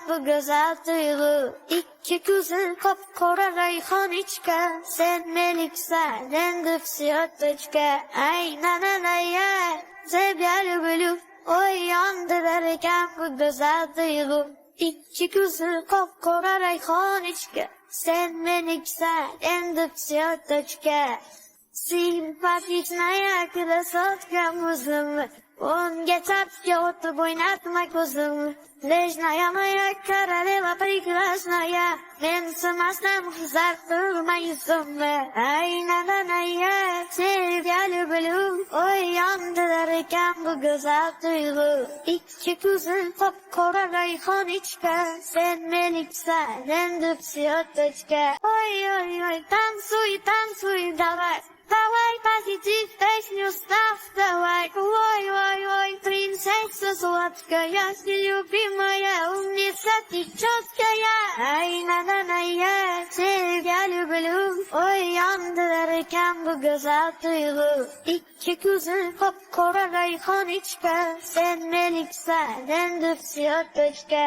bu güzel duygu. İki gözün kapkara rayhan içke. Sen meliksen endip siyotçke. Ay nananaya zebel bülü. Oy yandırırken bu güzel duygu. İki gözün kapkara rayhan içke. Sen meliksen endip siyotçke. Симпатичная красотка музыка, он гетапки отобойнатма кузыма. Нежная моя королева прекрасная, мен самостам зартурмай сумма. Ай, нананая, тебя люблю, ой, яндырарken bu güzel duygu. İki gözün kapkara rayhaniçka, sen meliksen endip siyotочка. Ой, ой, ой, танцуй, танцуй, давай. Давай позитив, песню ставь, давай. Ой, ой, ой, принцесса сладкая, любимая, умница ты четкая. Ай, нананая, тебя люблю. Ой, yandırırken bu güzel duygu. İki gözün kapkara rayhan içke. Sen meliksen endip siyotочка.